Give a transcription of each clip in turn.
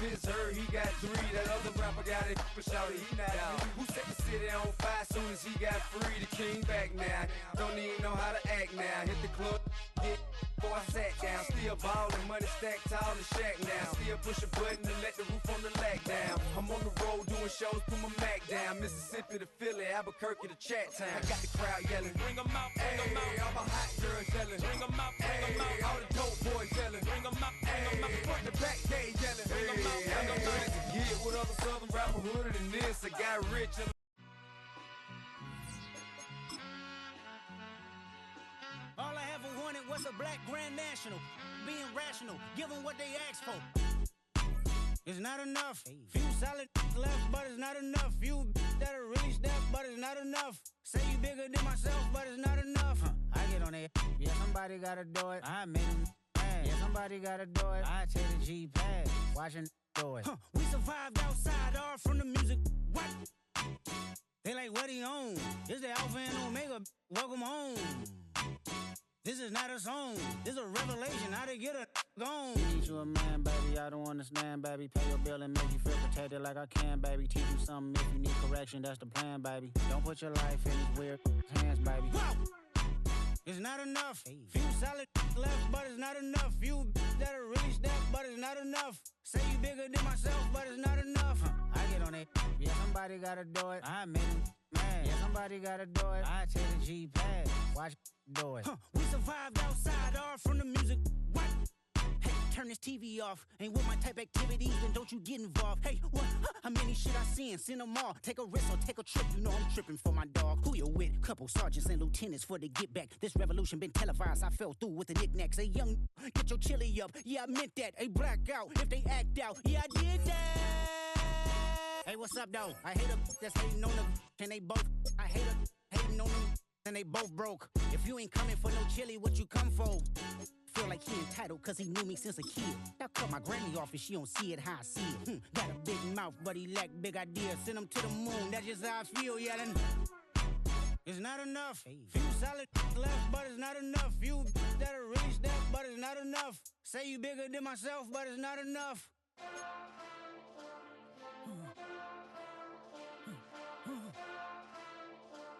Biz heard he got 3. That other rapper got it for shouty, he not out. Who set the city on fire soon as he got free? The king back now. Don't even know how to act now. Hit the club, hit before I sat down. Still ballin', money stacked tall in the shack now. Still push a button to let the roof on the lag down. I'm on the road doing shows, put my Mac down. Mississippi to Philly, Albuquerque to Chat Town. I got the crowd yelling, bring 'em out, bring 'em out. All my hot girls yelling, bring 'em out, bring 'em out. All the dope boys yelling, bring 'em out, bring 'em out. Front the back gate yelling, bring 'em out, bring 'em out. To get with other southern rapper hooded than this. I got rich and all I ever wanted was a black grand national. Being rational, give them what they asked for. It's not enough. Few solid left, but it's not enough. Few that'll really step, but it's not enough. Say you bigger than myself, but it's not enough. I get on it. Yeah, somebody gotta do it. I made him mad. Yeah, somebody gotta do it. I take the G-pad, watching do it. We survived outside, all from the music. What? They like, what he on? This the Alpha and Omega. Welcome home. This is not a song. This is a revelation. How to get a gone. Teach you a man, baby. I don't understand, baby. Pay your bill and make you feel protected like I can, baby. Teach you something if you need correction. That's the plan, baby. Don't put your life in these weird hands, baby. Whoa! It's not enough. Few solid left, but it's not enough. Few that'll really step, but it's not enough. Say you bigger than myself, but it's not enough. I get on it. Yeah, somebody gotta do it. I made him mad. Yeah, somebody gotta do it. I take the G-pad, watch do it. We survived outside, all from the music. What? Hey, turn this TV off. Ain't with my type activities, then don't you get involved. Hey, what? How many shit I seen? Send them all. Take a risk or take a trip. You know I'm tripping for my dog. Who you with? Couple sergeants and lieutenants for the get back. This revolution been televised. I fell through with the knickknacks. Hey, young, get your chili up. Yeah, I meant that. Hey, black out if they act out. Yeah, I did that. Hey, what's up, though? I hate them that's hating on them, and they both. I hate them hating on them, and they both broke. If you ain't coming for no chili, what you come for? Feel like he entitled cause he knew me since a kid. Now cut my granny off and she don't see it how I see it. Got a big mouth but he lack big ideas. Send him to the moon, that's just how I feel yelling. It's not enough. Few solid left but it's not enough. Few that'll really step but it's not enough. Say you bigger than myself but it's not enough.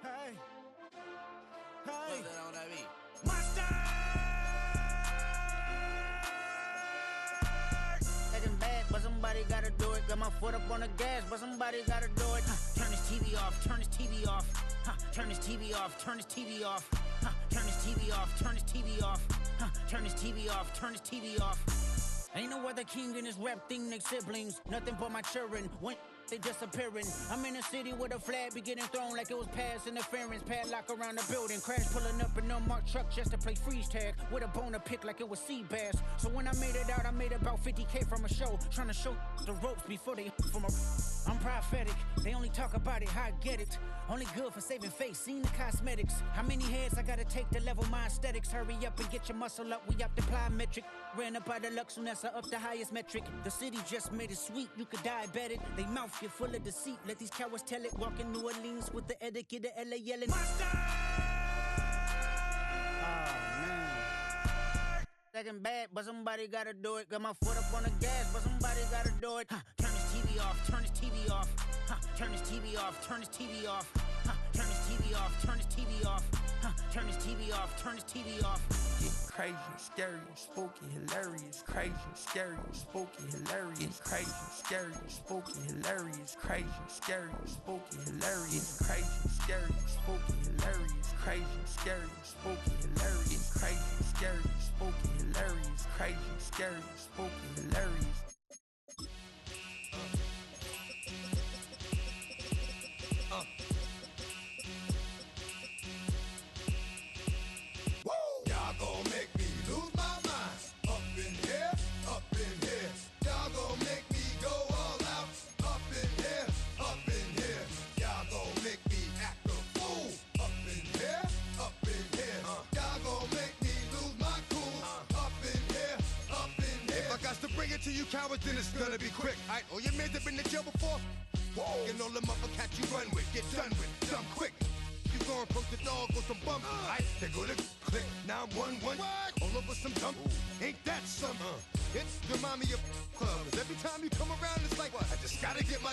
Hey. Hey. Monster! But somebody gotta do it. Got my foot up on the gas, but somebody gotta do it. Turn this TV off, turn this TV off. Turn this TV off, turn this TV off. Turn this TV off, turn this TV off. Turn this TV off, turn this TV off. Ain't no other king in this rap thing, they siblings. Nothing but my children. When they disappearing. I'm in a city where the flag be getting thrown like it was past interference. Padlock around the building. Crash pulling up an unmarked truck just to play freeze tag. With a bone to pick like it was sea bass. So when I made it out, I made about 50K from a show. Trying to show the ropes before they from a... I'm prophetic. They only talk about it, how I get it. Only good for saving face, seen the cosmetics. How many heads I gotta take to level my aesthetics? Hurry up and get your muscle up, we up the plyometric. Ran up out of luck, soon as I up the highest metric. The city just made it sweet, you could diabetic. They mouth get full of deceit, let these cowards tell it. Walk in New Orleans with the etiquette of LA yelling Monster! Oh man. Second bad, but somebody gotta do it. Got my foot up on the gas, but somebody gotta do it. Turn this TV off, turn this TV off. Turn this TV off, turn this TV off. Turn this TV off, turn this TV off. Turn this TV off, turn this TV off. It's crazy, scary, spooky, hilarious. Crazy, scary, spooky, hilarious. Crazy, scary, spooky, hilarious. Crazy, scary, spooky, hilarious. Crazy, scary, spooky, hilarious. Crazy, scary, spooky, hilarious. Crazy, scary, spooky, hilarious. Crazy, scary, spooky, hilarious. To you cowards, then it's gonna be quick. Alright, all your mans have been to jail before. Whoa. And all the motherfuckers you run with, get done with, dumb quick. You gon' approach the dog with some bump. Alright, they go to click 911. All over some dump. Ain't that some? It's the mommy of clubs. Every time you come Gotta get my...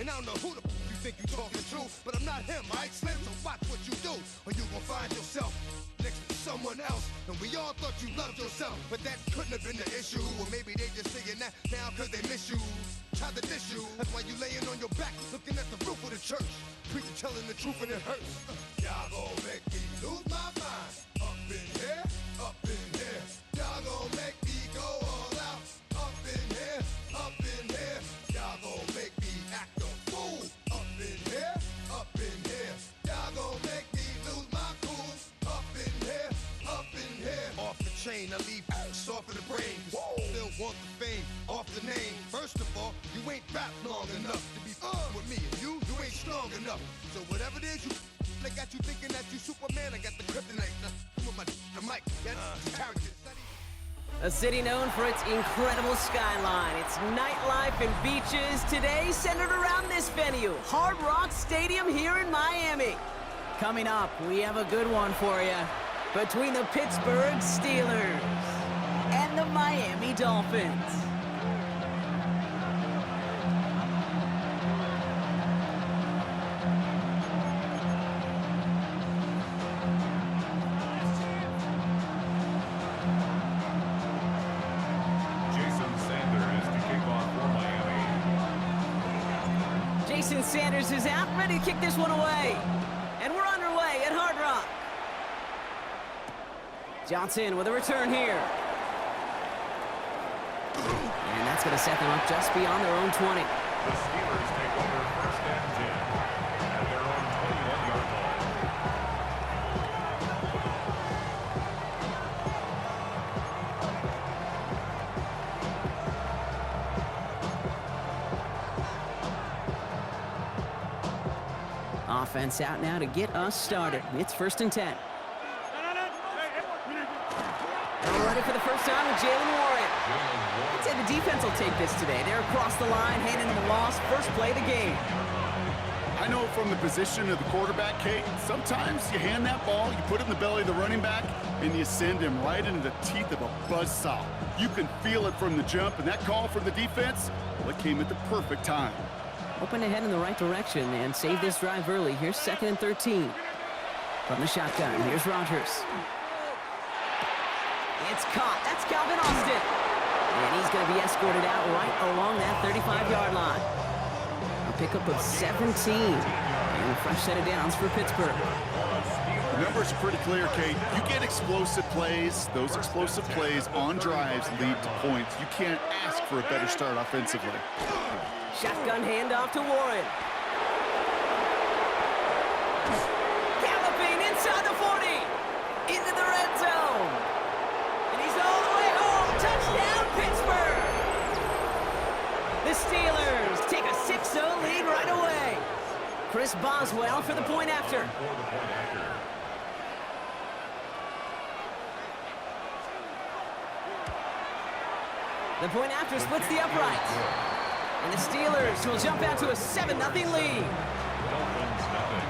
And I don't know who the you think you talking to, but I'm not him, right, Slim? So watch what you do, or you gon' find yourself next to someone else. And we all thought you loved yourself, but that couldn't have been the issue. Or maybe they just saying that now cause they miss you. Try to diss you, that's why you laying on your back, looking at the roof of the church. Preacher telling the truth and it hurts. Y'all gon' make me lose my mind. Up in here, up in here. Y'all gon' make me go all out. Up in here, up in here. Y'all gon' make me act a fool. Up in here, up in here. Y'all gon' make me lose my cool. Up in here, up in here. Off the chain, I leave soft in the brain. Still want the fame, off the name. First of all, you ain't rap long enough to be with me. And you ain't strong enough. So whatever it is you they got you thinking that you Superman, I got the kryptonite. Come on, the mic, that's character. A city known for its incredible skyline, its nightlife and beaches, today centered around this venue, Hard Rock Stadium here in Miami. Coming up, we have a good one for you. Between the Pittsburgh Steelers and the Miami Dolphins. Jason Sanders is out, ready to kick this one away. And we're underway at Hard Rock. Johnson with a return here. And that's going to set them up just beyond their own 20. The Steelers take over first and 10 at their own 21-yard line. Offense out now to get us started. It's first and 10. Ready for the first time with Jalen Warren. I'd say the defense will take this today. They're across the line, handing them a loss. First play of the game. I know from the position of the quarterback, Kate, sometimes you hand that ball, you put it in the belly of the running back, and you send him right into the teeth of a buzzsaw. You can feel it from the jump, and that call from the defense, well, it came at the perfect time. Hoping to head in the right direction and save this drive early. Here's 2nd and 13. From the shotgun, here's Rodgers. It's caught. That's Calvin Austin. And he's going to be escorted out right along that 35-yard line. A pickup of 17. And a fresh set of downs for Pittsburgh. The numbers are pretty clear, Kate. You get explosive plays. Those explosive plays on drives lead to points. You can't ask for a better start offensively. Shotgun handoff to Warren. Galloping inside the 40. Into the red zone. And he's all the way home. Touchdown, Pittsburgh. The Steelers take a 6-0 lead right away. Chris Boswell for the point after. The point after splits the uprights. And the Steelers will jump out to a 7-0 lead. Dolphins nothing.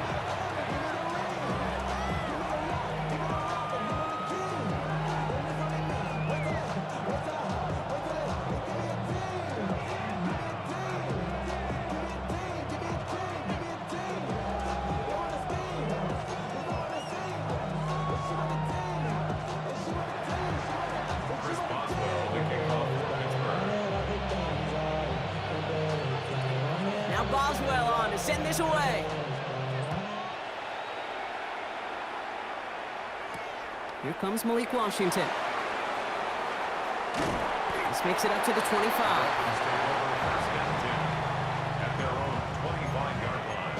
Chris Boswell, the kickoff for Pittsburgh. Now Boswell on to send this away. Here comes Malik Washington. This makes it up to the 25. Dolphins take over first and 10 at their own 25-yard line.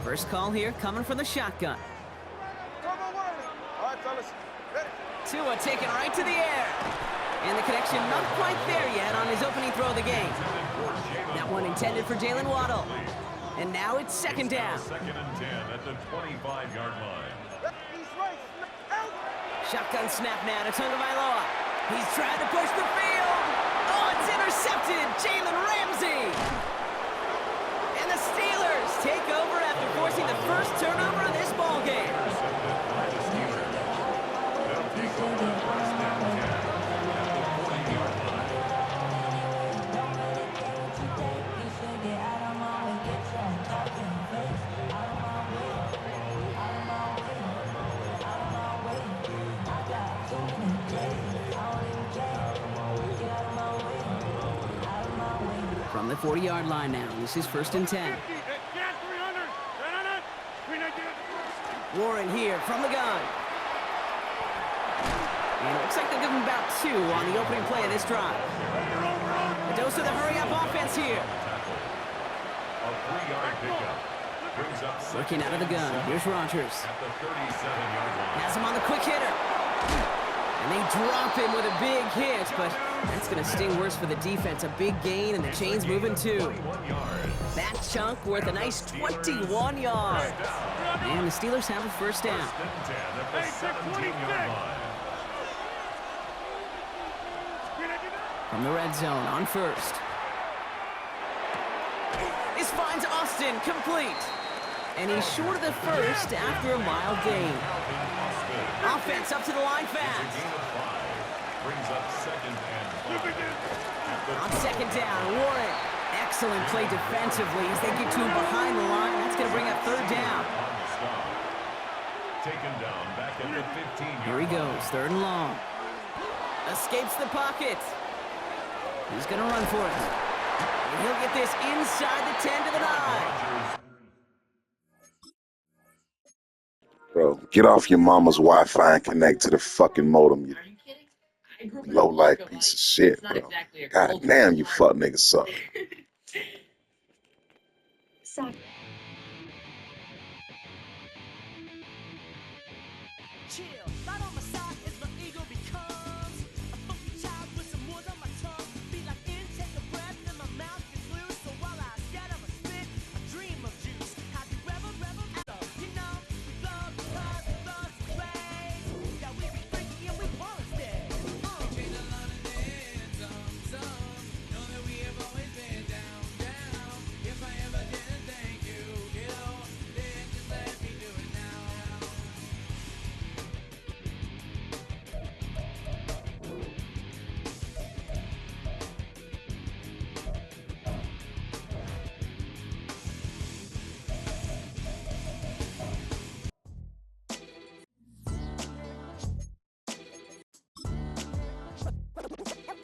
First call here coming from the shotgun. Tua taken right to the air. And the connection not quite there yet on his opening throw of the game. That one intended for Jalen Waddle. And now it's second down. Second and 10 at the 25-yard line. Shotgun snap now to Tagovailoa. He's trying to push the field. Oh, it's intercepted. Jalen Ramsey. And the Steelers 40-yard line now. This is 1st and 10. Warren here from the gun. And it looks like they'll give him about 2 on the opening play of this drive. A dose of the hurry-up offense here. A 3-yard pickup. Brings up Working out of the gun. Here's Rodgers. at the 37-yard line. Has him on the quick hitter. And they drop him with a big hit, but that's going to sting worse for the defense. A big gain, and the chain's moving too. 21 yards. That chunk worth a nice 21 yards. And the Steelers have a first down. 1st and 10 at the 17-yard line. From the red zone on first. This finds Austin complete. And he's short of the first after a mild gain. Offense up to the line fast. Gain of 5. Brings up 2nd and 5. On 2nd down, Warren. Excellent play defensively as they get to him behind the line. That's going to bring up 3rd down. On the stop. Taken down back at the 15-yard Here he goes, 3rd and long. Escapes the pocket. He's going to run for it. And he'll get this inside the 10 to the 9. Bro, get off your mama's Wi-Fi and connect to the fucking modem, you low-life piece of shit, bro. God damn, you fuck niggas suck.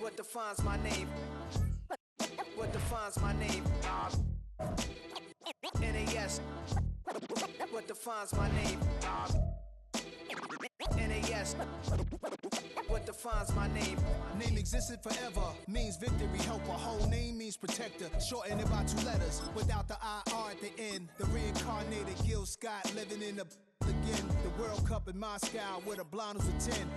What defines my name? What defines my name? NAS. What defines my name? NAS. What defines my name? Name existed forever, means victory, helper. Whole name means protector, shorten it by 2 letters, without the IR at the end. The reincarnated Gil Scott living in the again. The World Cup in Moscow with a blind who's a 10.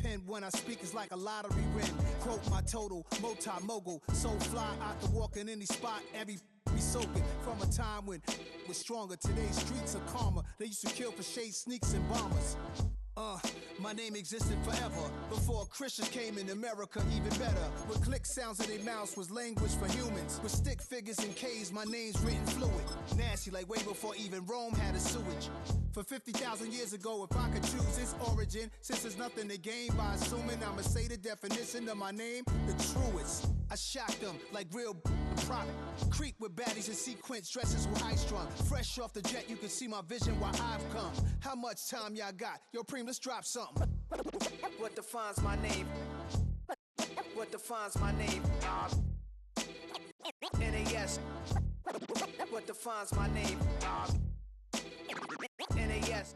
Pen when I speak is like a lottery win. Quote my total, multi-mogul. So fly out to walk in any spot, every be soaking. From a time when was stronger. Today's streets are calmer. They used to kill for shade sneaks and bombers. My name existed forever. Before Christians came in America, even better. With click sounds in their mouths was language for humans. With stick figures and K's, my name's written fluid. Nasty like way before even Rome had a sewage. For 50,000 years ago, if I could choose its origin, since there's nothing to gain by assuming I'ma say the definition of my name, the truest. I shocked them like real prop. Creep with baddies in sequence, dresses with high strung. Fresh off the jet, you can see my vision where I've come. How much time y'all got? Yo, Preem, let's drop something. What defines my name? What defines my name? NAS. What defines my name? NAS.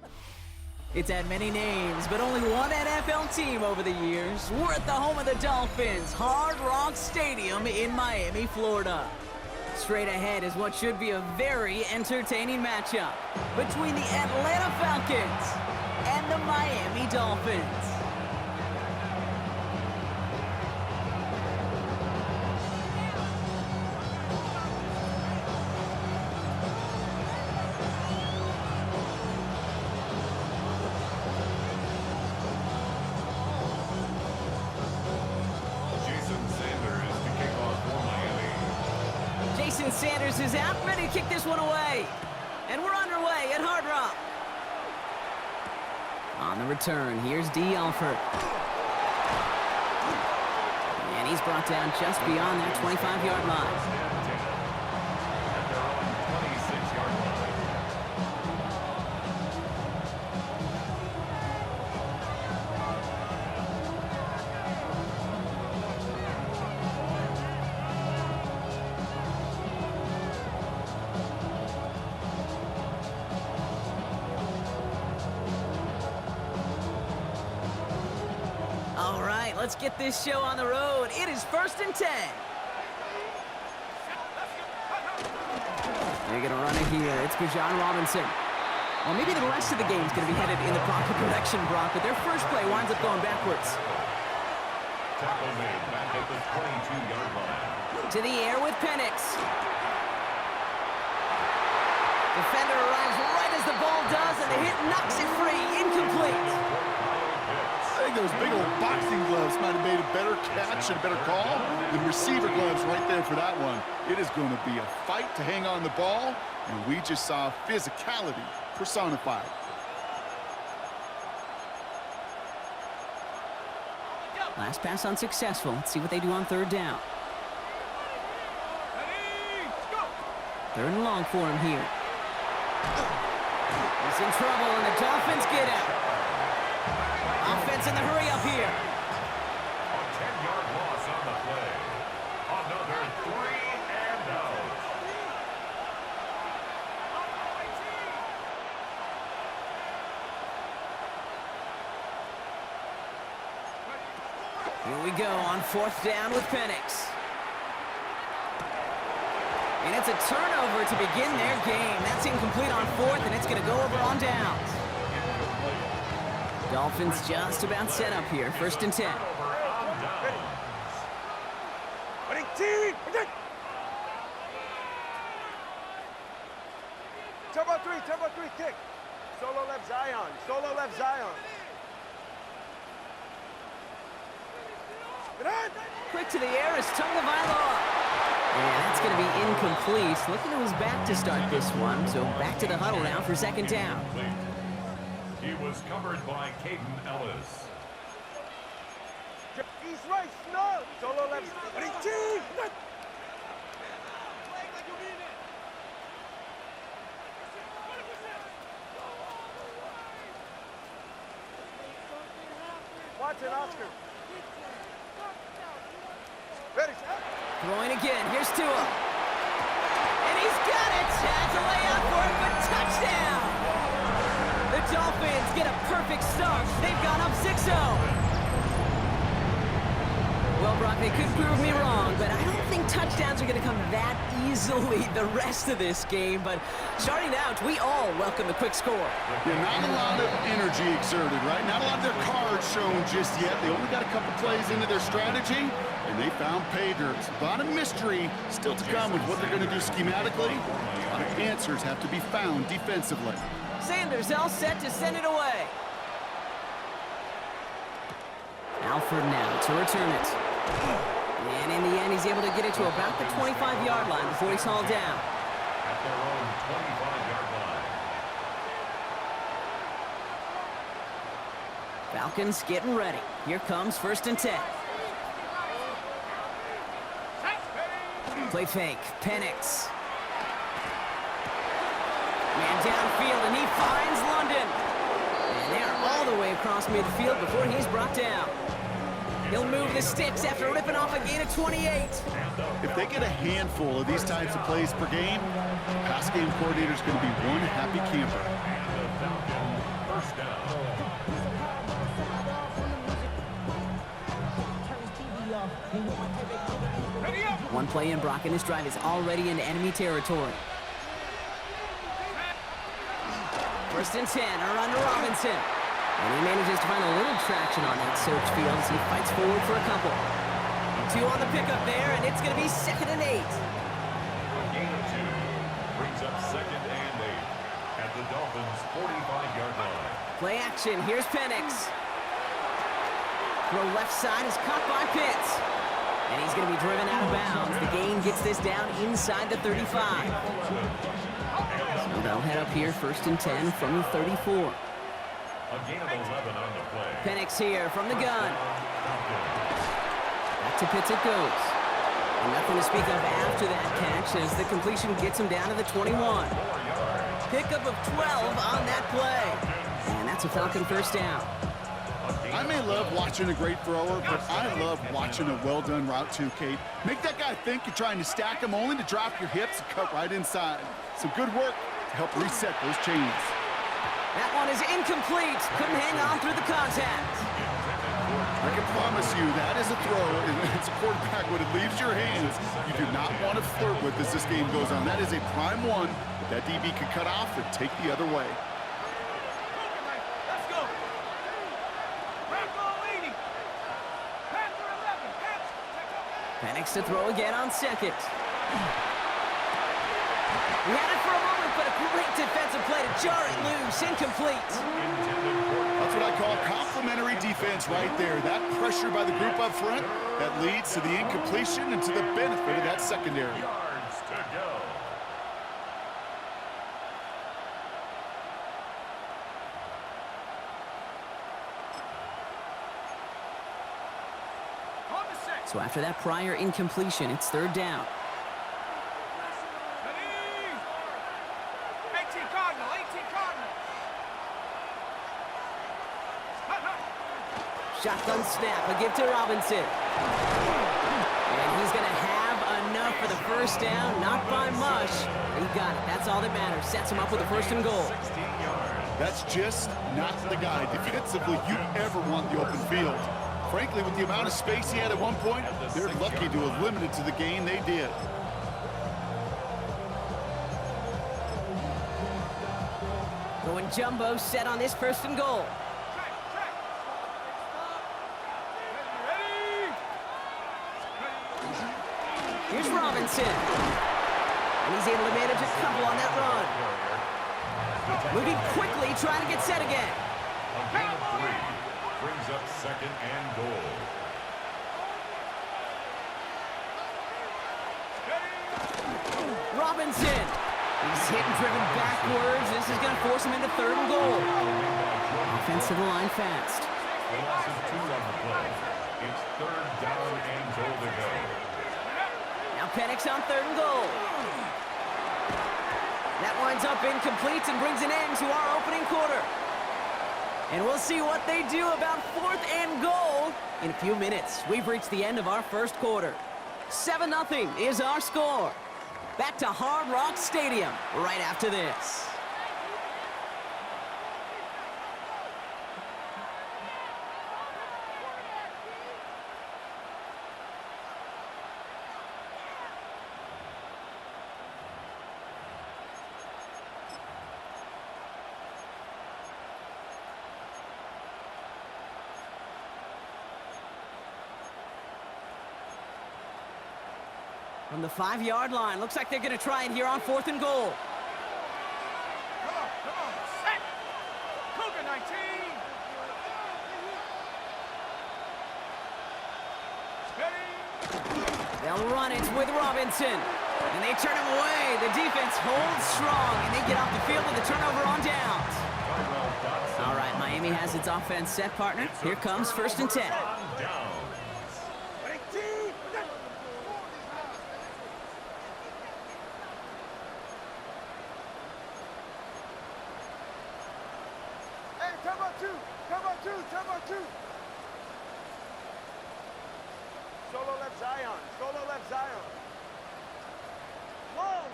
It's had many names, but only one NFL team over the years. We're at the home of the Dolphins, Hard Rock Stadium in Miami, Florida. Straight ahead is what should be a very entertaining matchup between the Atlanta Falcons and the Miami Dolphins. Sanders is out, ready to kick this one away. And we're underway at Hard Rock. On the return, here's D. Alford. And he's brought down just beyond that 25-yard line. let's get this show on the road. It is 1st and 10. They're going to run it here. It's Bijan Robinson. Well, maybe the rest of the game is going to be headed in the proper direction, Brock, but their first play winds up going backwards. Tackle made back at the 22-yard line. To the air with Penix. Defender arrives right as the ball does, and the hit knocks it free. Incomplete. I think those big old boxing gloves might have made a better catch and a better call than receiver gloves right there for that one. It is going to be a fight to hang on the ball, and we just saw physicality personified. Last pass unsuccessful. Let's see what they do on 3rd down. 3rd and long for him here. He's in trouble, and the Dolphins get him. Offense in the hurry up here. A 10-yard loss on the play. Another 3 and out. Here we go on 4th down with Penix. And it's a turnover to begin their game. That's incomplete on 4th, and it's going to go over on downs. Dolphins just about set up here. 1st and 10. Turbo 3, kick. Solo left Zion. Quick to the air is Tagovailoa. And that's going to be incomplete. Looking to his back to start this one. So back to the huddle now for 2nd down. He was covered by Caden Ellis. East right, no. Solo left. Watson, Oscar. Ready, Throwing again. Here's Tua. And he's got it. Has a layout for it, but touchdown. The Dolphins get a perfect start. They've gone up 6-0. Well, Brock, they could prove me wrong, but I don't think touchdowns are going to come that easily the rest of this game. But starting out, we all welcome a quick score. Yeah, not a lot of energy exerted, right? Not a lot of their cards shown just yet. They only got a couple plays into their strategy, and they found pay dirt. A lot of mystery still to come with what they're going to do schematically. A lot of answers have to be found defensively. Sanders all set to send it away. Alford now to return it. And in the end, he's able to get it to about the 25-yard line before he's hauled down. At their own 25-yard line. Falcons getting ready. Here comes 1st and 10. Play fake. Penix. Man downfield, and he finds London. And they're all the way across midfield before he's brought down. He'll move the sticks after ripping off a gain of 28. If they get a handful of these types of plays per game, the pass game coordinator is going to be one happy camper. And the Falcons first down. One play in, Brock, and his drive is already in enemy territory. 1st and 10, a run to Robinson. And he manages to find a little traction on that search field as he fights forward for a couple. 2 on the pickup there, and it's going to be 2nd and 8. A gain of 2 brings up 2nd and 8 at the Dolphins' 45-yard line. Play action. Here's Penix. Throw left side is caught by Pitts. And he's going to be driven out of bounds. The gain gets this down inside the 35. So they'll head up here 1st and 10 from the 34. A gain of 11 on the play. Penix here from the gun. Back to Pitts it goes. And nothing to speak of after that catch as the completion gets him down to the 21. Pickup of 12 on that play. And that's a Falcon 1st down. I may love watching a great thrower, but I love watching a well-done route too, Kate. Make that guy think you're trying to stack him only to drop your hips and cut right inside. Some good work to help reset those chains. That one is incomplete. Couldn't hang on through the contact. I can promise you that is a throw, and it's a quarterback when it leaves your hands. You do not want to flirt with as this game goes on. That is a prime one, but that DB can cut off and take the other way. Let's go. Penix to throw again on second. He had it for a moment, but a great defensive play to jar it loose. Incomplete. That's what I call complimentary defense right there. That pressure by the group up front, that leads to the incompletion and to the benefit of that secondary. Yards to go. So after that prior incompletion, it's third down. 18 Cardinal. Shotgun snap, a give to Robinson. And he's going to have enough for the first down, not by much. He got it. That's all that matters. Sets him up with a first and goal. 16 yards. That's just not the guy defensively you ever want the open field. Frankly, with the amount of space he had at one point, they're lucky to have limited to the gain they did. Going jumbo set on this first and goal. Here's Robinson. And he's able to manage a couple on that run. Moving quickly, trying to get set again. A gain of 3 brings up second and goal. Robinson. He's hit and driven backwards. This is going to force him into third and goal. Offensive line fast. A loss of 2 on the play. It's third down and goal to go. Now Penix on third and goal. That winds up incomplete and brings an end to our opening quarter. And we'll see what they do about fourth and goal in a few minutes. We've reached the end of our first quarter. 7-0 is our score. Back to Hard Rock Stadium right after this. From the 5-yard line, looks like they're going to try it here on fourth and goal. Come on, set. Cougar 19. Steady. They'll run it with Robinson. And they turn him away. The defense holds strong, and they get off the field with a turnover on downs. All right, Miami has its offense set, partner. Here comes first and 10. Solo left Zion. Whoa.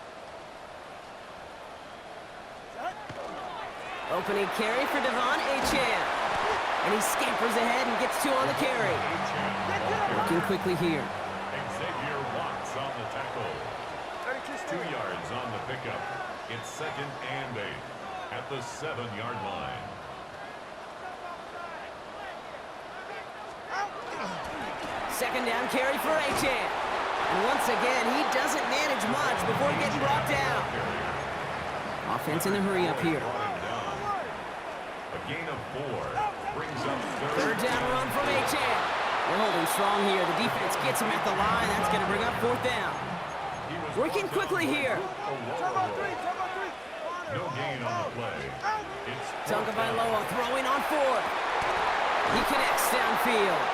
Opening carry for Devon Achane. And he scampers ahead and gets 2 on the carry. Working quickly here. Xavier Watts on the tackle. 2 yards on the pickup. It's second and 8 at the 7-yard line. Second down carry for Achane. And once again, he doesn't manage much before getting brought down. Offense in the hurry up here. A gain of 4 brings up Third down run from Achane. They're holding strong here. The defense gets him at the line. That's going to bring up fourth down. Working quickly here. No gain on the play. It's Tagovailoa throwing on fourth. He connects downfield.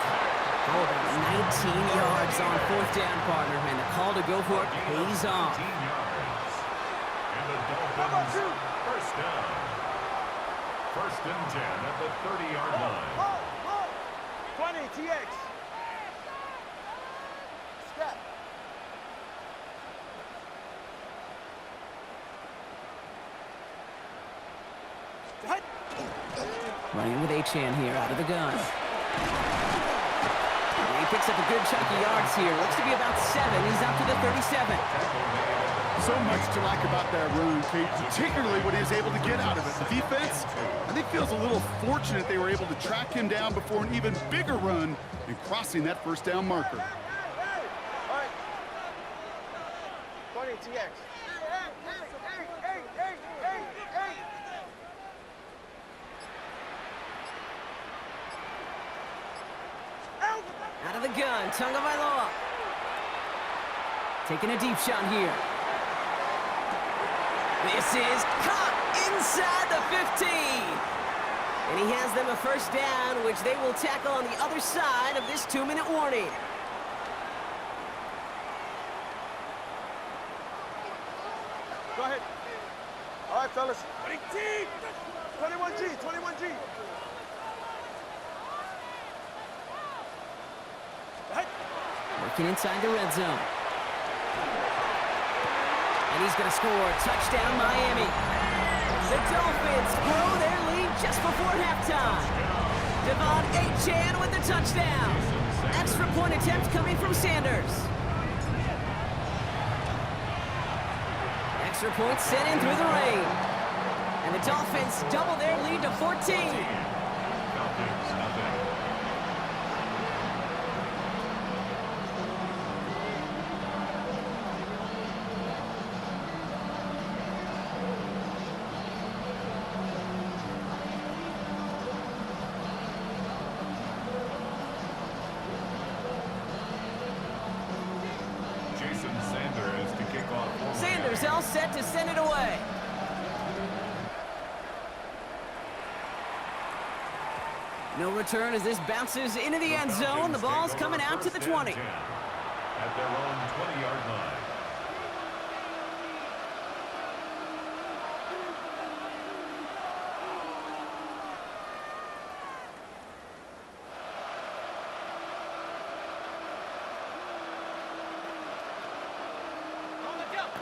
Oh, about 19 yards on fourth down, partner, and the call to go for it pays off. 18 yards. And the Dolphins first down. First and 10 at the 30-yard line. 20 TX. Step. Running with Achane here out of the gun. Picks up a good chunk of yards here. Looks to be about 7. He's up to the 37. So much to like about that run, Kate, particularly what he was able to get out of it. The defense, I think, feels a little fortunate they were able to track him down before an even bigger run and crossing that first down marker. All right. 20 TX. Out of the gun, Tagovailoa. Taking a deep shot here. This is caught inside the 15. And he has them a first down, which they will tackle on the other side of this 2-minute warning. Go ahead. All right, fellas. 21G, 21G. Working inside the red zone. And he's going to score. Touchdown, Miami. The Dolphins grow their lead just before halftime. Devon Achane with the touchdown. Extra point attempt coming from Sanders. Extra point sent in through the rain. And the Dolphins double their lead to 14. Sanders all set to send it away. No return as this bounces into the end zone. The ball's coming out to the 20. At their own 20-yard line.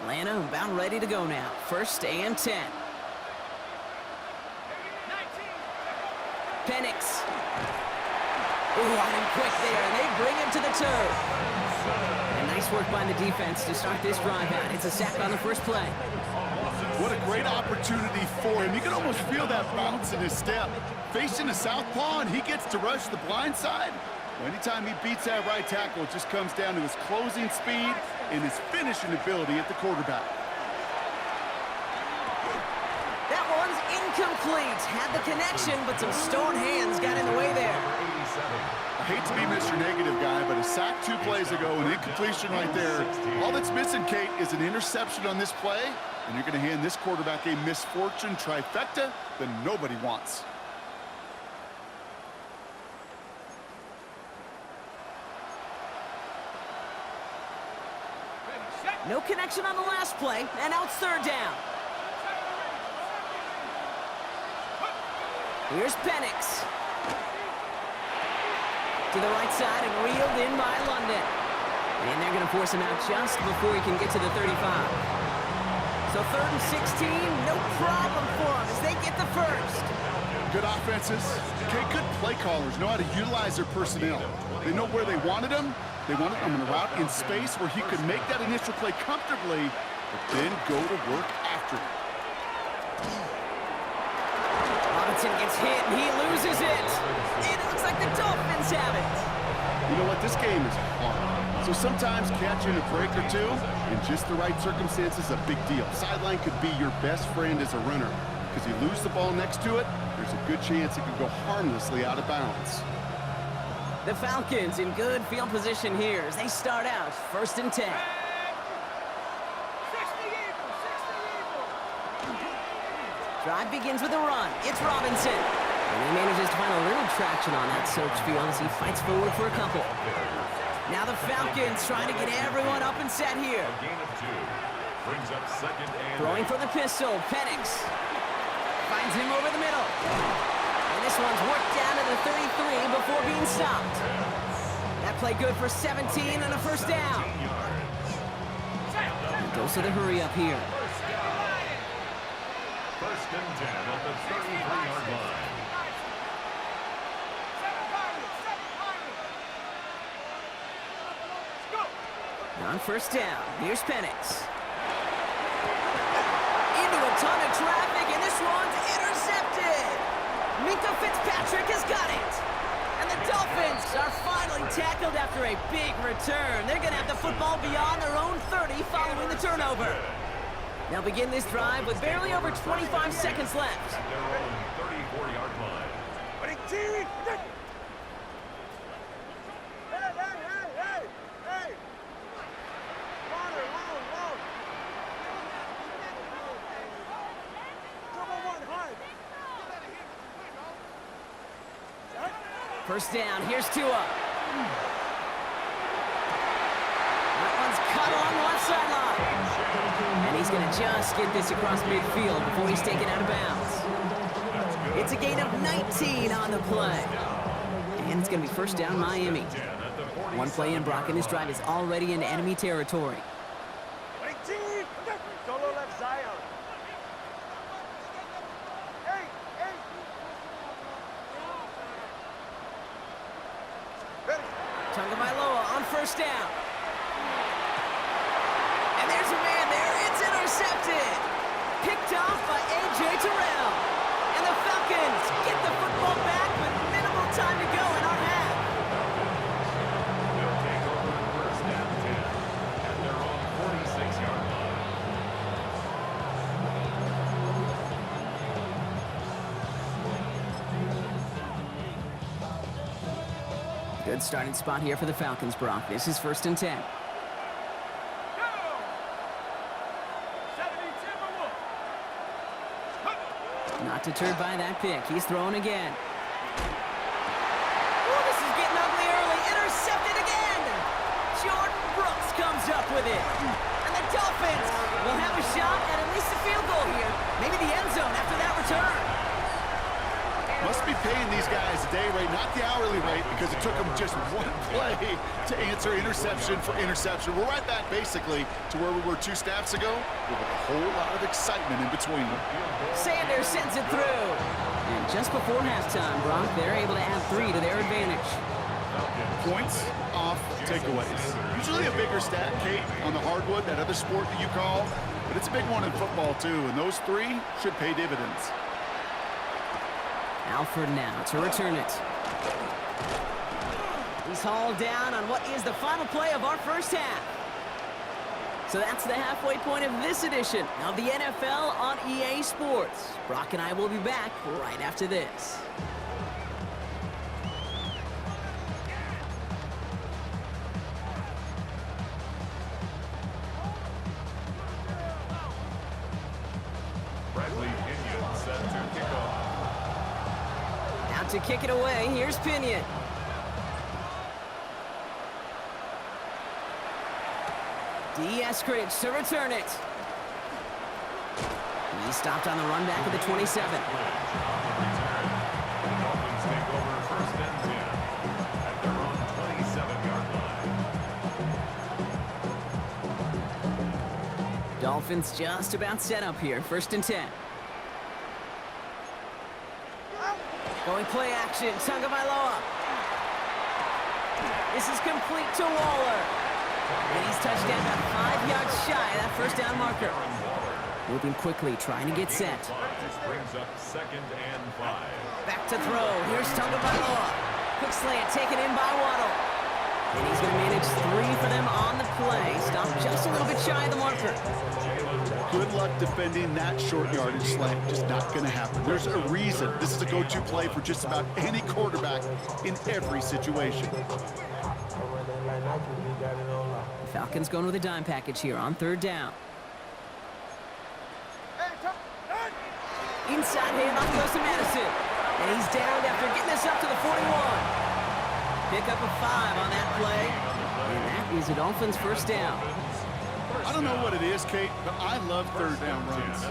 Atlanta about ready to go now. 1st and 10. Penix. Ooh, on him quick there, and they bring him to the turf. And nice work by the defense to start this drive out. It's a sack on the first play. What a great opportunity for him. You can almost feel that bounce in his step. Facing the southpaw, and he gets to rush the blind side. Anytime he beats that right tackle, it just comes down to his closing speed and his finishing ability at the quarterback. That one's incomplete. Had the connection, but some stone hands got in the way there. I hate to be Mr. Negative guy, but a sack 2 plays ago, an incompletion right there. All that's missing, Kate, is an interception on this play, and you're going to hand this quarterback a misfortune trifecta that nobody wants. No connection on the last play, and now it's 3rd down. Here's Penix. To the right side and reeled in by London. And they're going to force him out just before he can get to the 35. So 3rd and 16, no problem for him as they get the first. Good offenses. Okay, good play callers know how to utilize their personnel. They know where they wanted them. They wanted him in a route in space where he could make that initial play comfortably, but then go to work after it. Robinson gets hit, and he loses it. It looks like the Dolphins have it. You know what? This game is hard. So sometimes catching a break or two in just the right circumstances is a big deal. Sideline could be your best friend as a runner, because you lose the ball next to it, there's a good chance it could go harmlessly out of bounds. The Falcons in good field position here as they start out 1st and 10. Drive begins with a run. It's Robinson. And he manages to find a little traction on that search field as he fights forward for a couple. Now the Falcons trying to get everyone up and set here. Brings up 2nd and throwing for the pistol. Penix finds him over the middle. And this one's worked down to the 33 before being stopped. That play good for 17 and a first down. Goes to the hurry up here. 1st and 10 at the 33-yard line. On first down, here's Penix. Into a ton of traffic, and this one's intercepted. Minka Fitzpatrick has got it. And the Dolphins are finally tackled after a big return. They're going to have the football beyond their own 30 following the turnover. They'll begin this drive with barely over 25 seconds left. At their own 34-yard line. Hey! Water, long. Double one, hard. First down, here's Tua. That one's cut along the left sideline. And he's going to just get this across midfield before he's taken out of bounds. It's a gain of 19 on the play. And it's going to be first down Miami. One play in, Brock, and this drive is already in enemy territory. Solo left Zion. Hey! Tagovailoa on first down. And there's a man there. It's intercepted. Picked off by A.J. Terrell. And the Falcons get the football back with minimal time to go in our half. They'll take over first down 10 at their own 46-yard line. Good starting spot here for the Falcons, Brock. This is first and 10. Not deterred by that pick. He's throwing again. Oh, this is getting ugly early. Intercepted again. Jordan Brooks comes up with it. And the Dolphins will have a shot at least a field goal here. Maybe the end zone after that return. Must be paying these guys a day rate, not the hourly rate, because it took them just one play to answer interception for interception. We're right back, basically, to where we were 2 snaps ago, with a whole lot of excitement in between. Sanders sends it through. And just before halftime, Brock, they're able to add 3 to their advantage. Points off takeaways. Usually a bigger stat, Kate, on the hardwood, that other sport that you call, but it's a big one in football, too, and those 3 should pay dividends. Alford now to return it. He's hauled down on what is the final play of our first half. So that's the halfway point of this edition of the NFL on EA Sports. Brock and I will be back right after this. To kick it away, here's Pinion. Eskridge to return it. He stopped on the run back of the 27. Dolphins take over first and 10 at their own 27-yard line. Dolphins just about set up here, first and 10. Going play action, Tagovailoa. This is complete to Waller. And he's touched down about 5 yards shy of that first down marker. Moving quickly, trying to get set. This brings up second and 5. Back to throw. Here's Tagovailoa. Quick slant taken in by Waddle. And he's going to manage 3 for them on the play. Stopped just a little bit shy of the marker. Good luck defending that short yardage slant. Just not going to happen. There's a reason this is a go-to play for just about any quarterback in every situation. Falcons going with a dime package here on third down. Inside handoff goes to Madison. And he's downed after getting this up to the 41. Pick up a 5 on that play. And that is a Dolphins first down. I don't know what it is, Kate, but I love third down runs.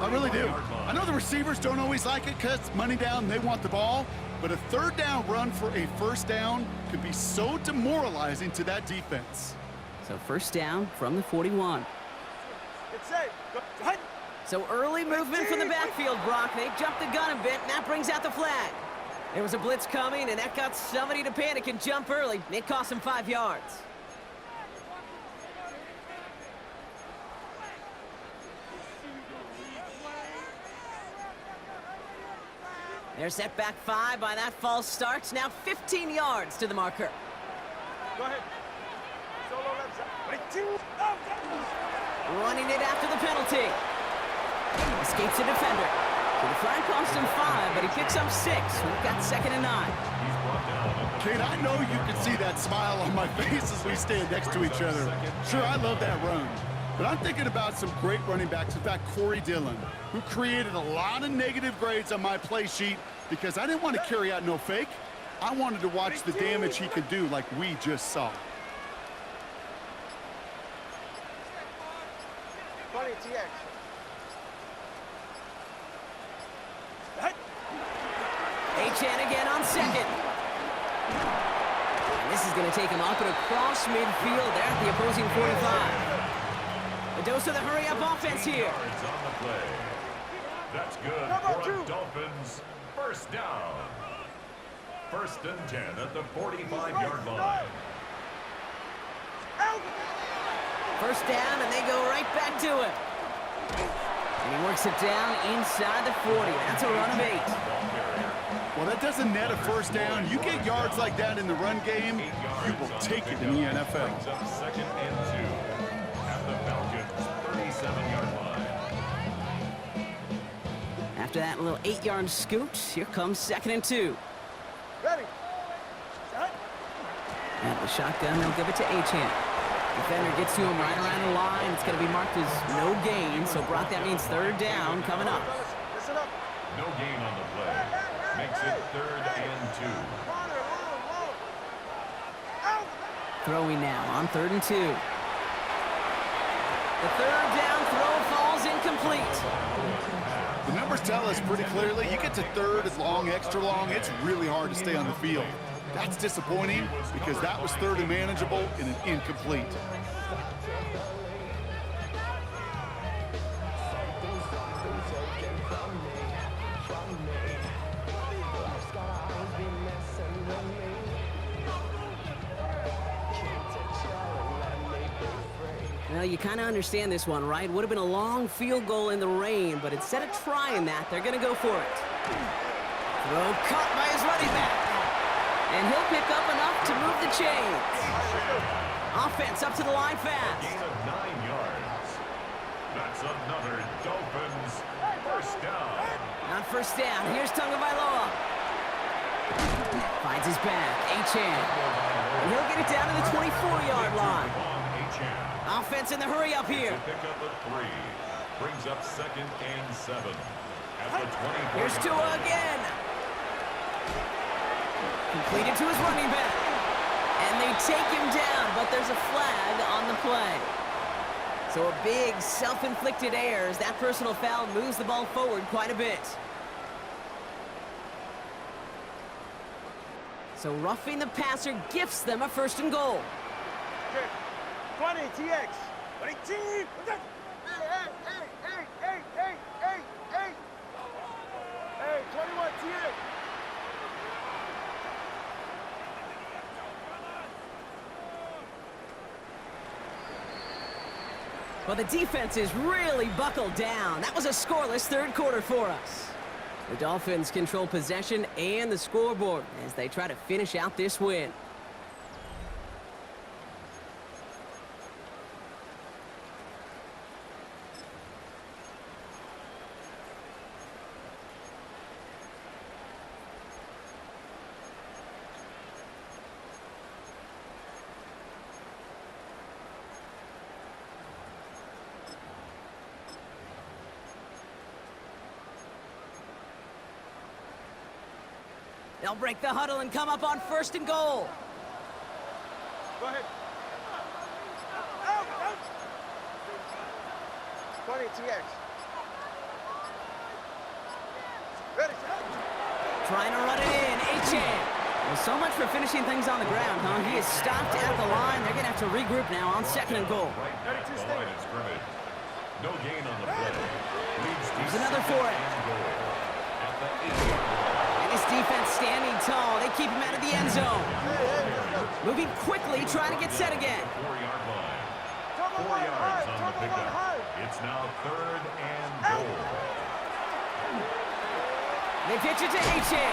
I really do. I know the receivers don't always like it because it's money down and they want the ball, but a third down run for a first down could be so demoralizing to that defense. So first down from the 41. It's safe. So early movement from the backfield, Brock. They jumped the gun a bit, and that brings out the flag. There was a blitz coming, and that got somebody to panic and jump early. It cost him 5 yards. They're set back 5 by that false start. Now 15 yards to the marker. Go ahead. Solo left side. Running it after the penalty. Escapes the defender. So the flag cost him 5, but he picks up 6. We've got 2nd and 9. Kate, I know you can see that smile on my face as we stand next to each other. Sure, I love that run. But I'm thinking about some great running backs. In fact, Corey Dillon, who created a lot of negative grades on my play sheet because I didn't want to carry out no fake. I wanted to watch the damage he could do like we just saw. 20 TX. Achan again on 2nd. And this is going to take him up and across midfield there at the opposing 45. A dose of the hurry-up offense here. Yards on the play. That's good for a Dolphins first down. 1st and 10 at the 45-yard line. First down, and they go right back to it. And he works it down inside the 40. That's a run of 8. Well, that doesn't net a first down. You get yards like that in the run game, you will take it in the NFL. Brings up 2nd and 2 at the Falcons' 37-yard line. After that little 8-yard scoot, here comes 2nd and 2. Ready. Set. And the shotgun, they'll give it to Achan. Defender gets to him right around the line. It's going to be marked as no gain. So, Brock, that means 3rd down coming up. Listen up. No gain on the play. Makes it 3rd and 2. Throwing now on 3rd and 2. The 3rd down throw falls incomplete. The numbers tell us pretty clearly, you get to 3rd and long, extra long, it's really hard to stay on the field. That's disappointing because that was 3rd and manageable and an incomplete. Well, you kind of understand this one, right? Would have been a long field goal in the rain, but instead of trying that, they're going to go for it. Throw caught by his running back. And he'll pick up enough to move the chains. Offense up to the line fast. Gain of 9 yards. That's another Dolphins first down. On first down, here's Tagovailoa. Finds his back, Achan. And he'll get it down to the 24-yard line. Offense in the hurry up here. Pick up a 3. Brings up 2nd and 7. At the 24. Here's Tua again. Completed to his running back. And they take him down, but there's a flag on the play. So a big self-inflicted error as that personal foul moves the ball forward quite a bit. So roughing the passer gifts them a 1st and goal. 20 TX. 20 T. Hey, 21 TX. Well, the defense is really buckled down. That was a scoreless 3rd quarter for us. The Dolphins control possession and the scoreboard as they try to finish out this win. They'll break the huddle and come up on 1st and goal. Go ahead. Out. 20 TX. Ready, set. Trying to run it in, Achan. Well, so much for finishing things on the ground, huh? He is stopped at the line. They're going to have to regroup now on 2nd and goal. Right back to the line of scrimmage. No gain on the play. There's another for it. And his defense standing tall. They keep him out of the end zone. Moving quickly, trying to get set again. 4-yard line. 4 yards on the pickup. It's now 3rd and goal. They pitch it to H.A.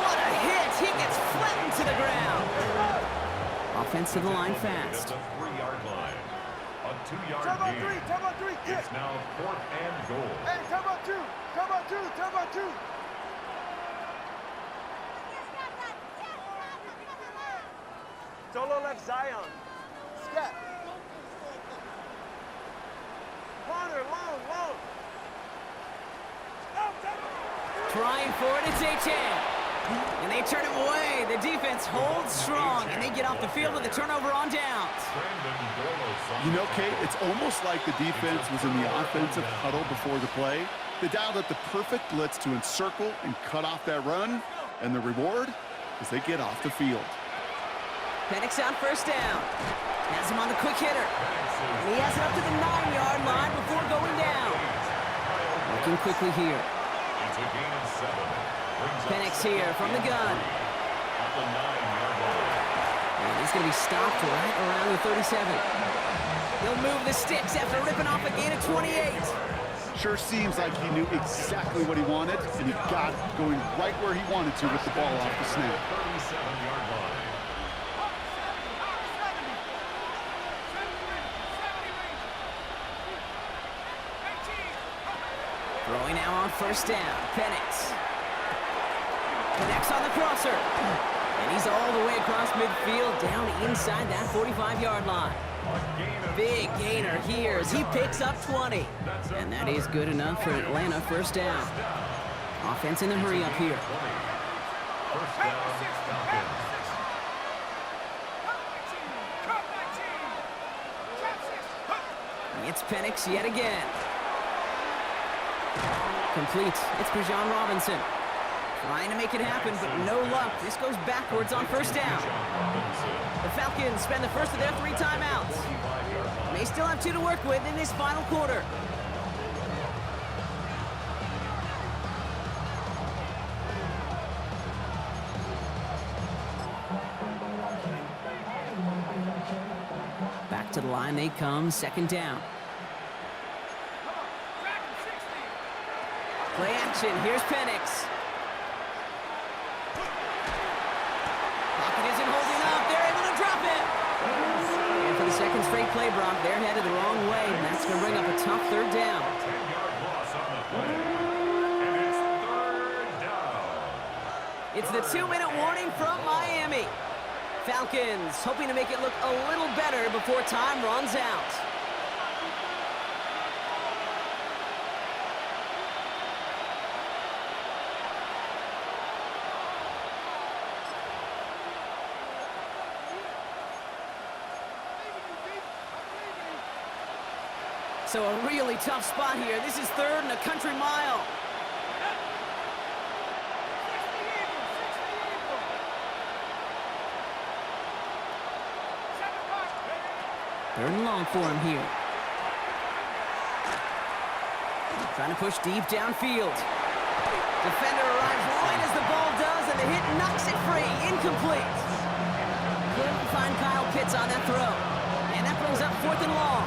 What a hit! He gets flattened to the ground. Offense to the line fast. At the 3-yard line. A 2-yard Time on gain. three, time on three, kick. It's now 4th and goal. Hey, time on two, time on two, time on two. Solo left Zion. Scat. Corner, long, long. Trying for it, it's H.A. And they turn him away. The defense holds strong, and they get off the field with a turnover on downs. You know, Kate, it's almost like the defense was in the offensive huddle before the play. They dialed up the perfect blitz to encircle and cut off that run, and the reward is they get off the field. Penix on first down. Has him on the quick hitter. And he has it up to the 9-yard line before going down. Working quickly here. It's a gain of 7. Penix here from the gun. At the 9-yard line. And he's going to be stopped right around the 37. He'll move the sticks after ripping off a gain of 28. Sure seems like he knew exactly what he wanted, and he got it going right where he wanted to with the ball off the snap. 37-yard line. Throwing now on first down. Penix. Connects on the crosser. And he's all the way across midfield, down inside that 45-yard line. Big gainer here as he picks up 20. And that is good enough for Atlanta first down. Offense in the hurry up here. First down, Falcons. It's Penix yet again. Complete. It's Bijan Robinson. Trying to make it happen, but no luck. This goes backwards on first down. The Falcons spend the first of their 3 timeouts. They still have 2 to work with in this final quarter. Back to the line they come, second down. Play action, here's Penix. Pocket isn't holding up, they're able to drop it. And for the second straight play, Brock, they're headed the wrong way, and that's going to bring up a tough third down. 10-yard loss on the play. And it's 3rd down. It's the 2-minute warning from Miami. Falcons hoping to make it look a little better before time runs out. So a really tough spot here. This is 3rd and a country mile. Third and long for him here. Trying to push deep downfield. Defender arrives right as the ball does, and the hit knocks it free. Incomplete. Couldn't find Kyle Pitts on that throw. And that brings up 4th and long.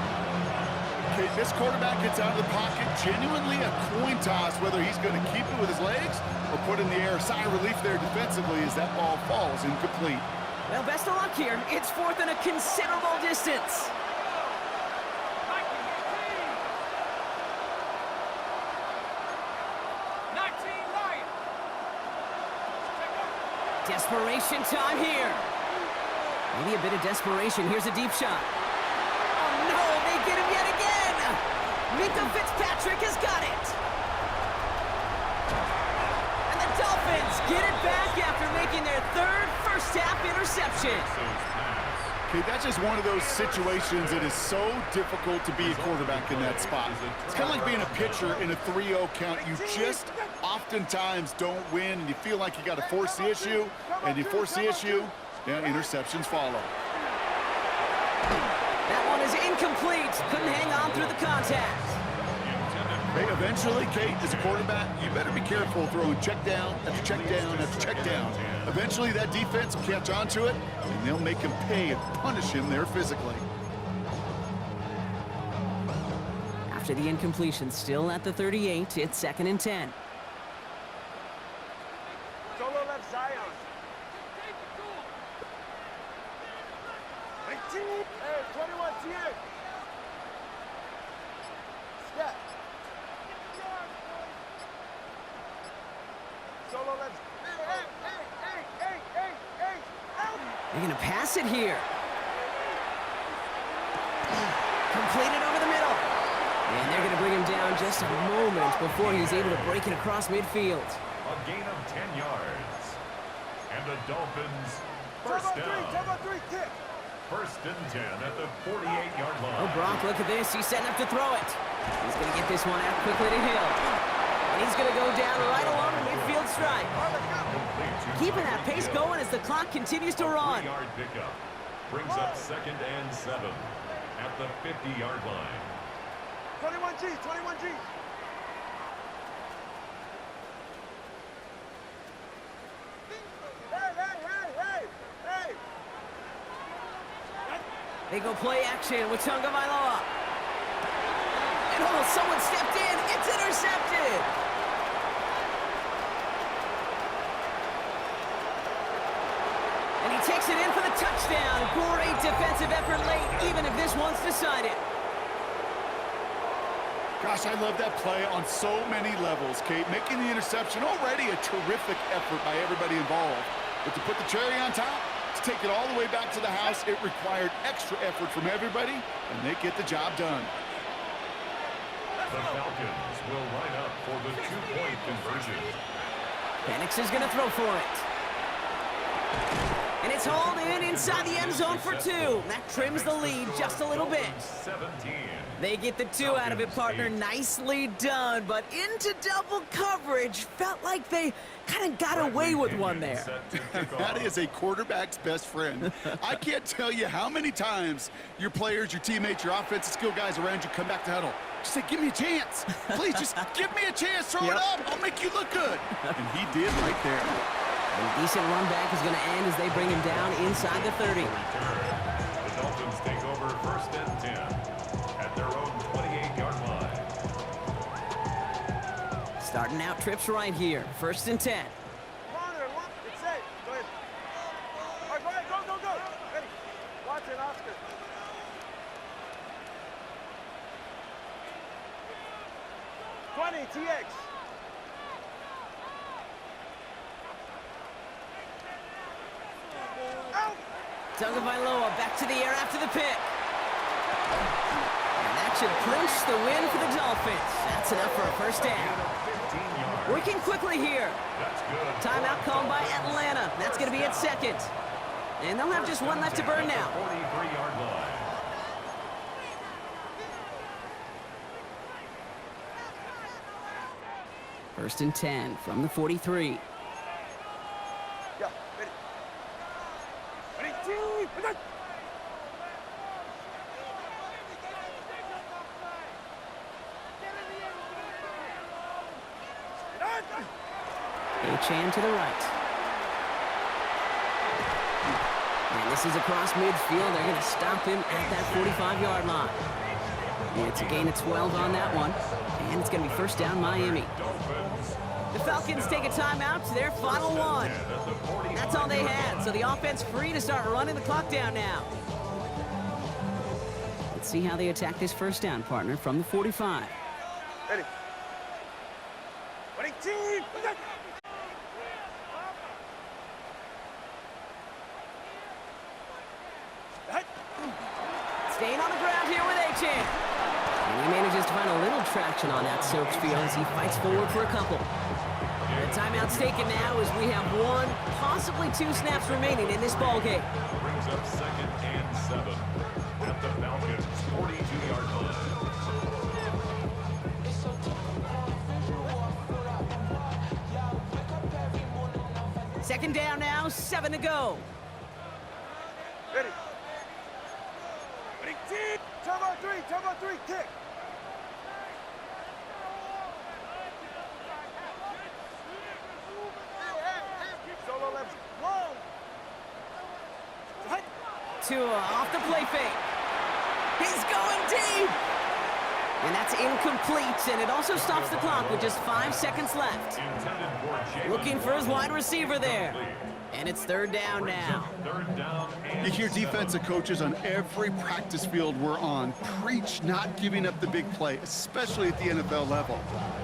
Okay, this quarterback gets out of the pocket, genuinely a coin toss whether he's going to keep it with his legs or put in the air. Sigh of relief there defensively as that ball falls incomplete. Well, best of luck here. It's 4th and a considerable distance. Desperation time here. Maybe a bit of desperation. Here's a deep shot. Oh, no, they get him yet again. Minka Fitzpatrick has got it. And the Dolphins get it back after making their 3rd first-half interception. Okay, that's just one of those situations that is so difficult to be a quarterback in that spot. It's kind of like being a pitcher in a 3-0 count. You just oftentimes don't win, and you feel like you got to force the issue, and you force the issue, yeah, interceptions follow. That one is incomplete. Couldn't hang on through the contact. Hey, eventually, Kate, as a quarterback, you better be careful throwing check down after check down after check down. Eventually, that defense will catch on to it, and they'll make him pay and punish him there physically. After the incompletion, still at the 38, it's 2nd and 10. Solo left. Hey. They're going to pass it here. Completed over the middle. And they're going to bring him down just a moment before he's able to break it across midfield. A gain of 10 yards. And the Dolphins first down. Turbo three, kick. First and 10 at the 48-yard line. Oh, Brock, look at this. He's setting up to throw it. He's going to get this one out quickly to Hill. And he's going to go down right along the midfield stripe. Keeping that pace going as the clock continues to run. 3-yard pickup brings up 2nd and 7 at the 50-yard line. 21G. Hey. They go play action with Tagovailoa. And someone stepped in. It's intercepted. And he takes it in for the touchdown. Great defensive effort late, even if this one's decided. Gosh, I love that play on so many levels, Kate. Making the interception, already a terrific effort by everybody involved. But to put the cherry on top, to take it all the way back to the house, it required extra effort from everybody, and they get the job done. The Falcons will line up for the 2-point conversion. Penix is going to throw for it. And it's hauled in inside the end zone for 2. That trims the lead just a little bit. 17. They get the 2 out of it, partner. Nicely done, but into double coverage. Felt like they kind of got away with one there. That is a quarterback's best friend. I can't tell you how many times your players, your teammates, your offensive skill guys around you come back to huddle. Just say, give me a chance. Please, just give me a chance. Throw it up. I'll make you look good. And he did right there. A decent run back is going to end as they bring him down inside the 30. The Dolphins take over 1st and 10 at their own 28-yard line. Starting out trips right here. 1st and 10. Corner, it's safe. Go ahead. All right, go ahead. Go. Ready. Watson, Oscar. TX. Out. Tagovailoa back to the air after the pick. And that should clinch the win for the Dolphins. That's enough for a 1st down. Working quickly here. Timeout called by Atlanta. That's going to be at 2nd. And they'll have just 1 left to burn now. 43-yard line. First and 10 from the 43. Yeah, ready. Ready, team. Achane to the right. And this is across midfield. They're going to stop him at that 45-yard line. And it's a gain of 12 on that one. And it's going to be 1st down Miami. The Falcons take a timeout to their final one. That's all they had, so the offense free to start running the clock down now. Let's see how they attack this 1st down, partner, from the 45. Ready. Ready, team. Staying on the ground here with Achane. And he manages to find a little traction on that Soaps field as he fights forward for a couple. The timeout's taken now as we have 1, possibly 2 snaps remaining in this ball game. Brings up 2nd and 7 at the Falcons' 42-yard line. 2nd down now, 7 to go. Ready. Ready, team. Turbo three, kick. Solo left, long. 2 off the play fake. He's going deep. And that's incomplete, and it also stops the clock with just 5 seconds left. Looking for his wide receiver there. And it's third down now. You hear defensive coaches on every practice field we're on preach not giving up the big play, especially at the NFL level.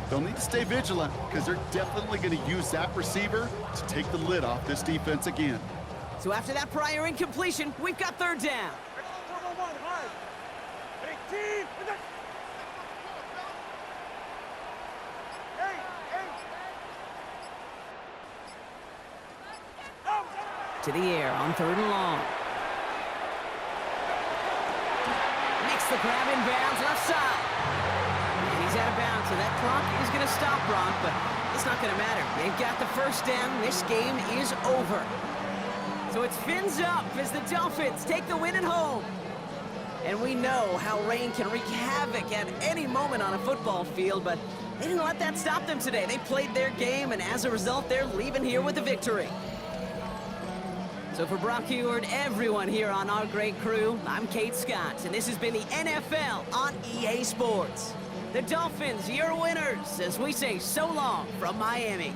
They'll need to stay vigilant because they're definitely going to use that receiver to take the lid off this defense again. So after that prior incompletion, we've got third down. To the air on third and long. Makes the grab in bounds left side. And he's out of bounds, so that clock is going to stop Brock, but it's not going to matter. They've got the first down. This game is over. So it's fins up as the Dolphins take the win at home. And we know how rain can wreak havoc at any moment on a football field, but they didn't let that stop them today. They played their game, and as a result, they're leaving here with a victory. So for Brock Heward, everyone here on our great crew, I'm Kate Scott, and this has been the NFL on EA Sports. The Dolphins, your winners, as we say so long from Miami.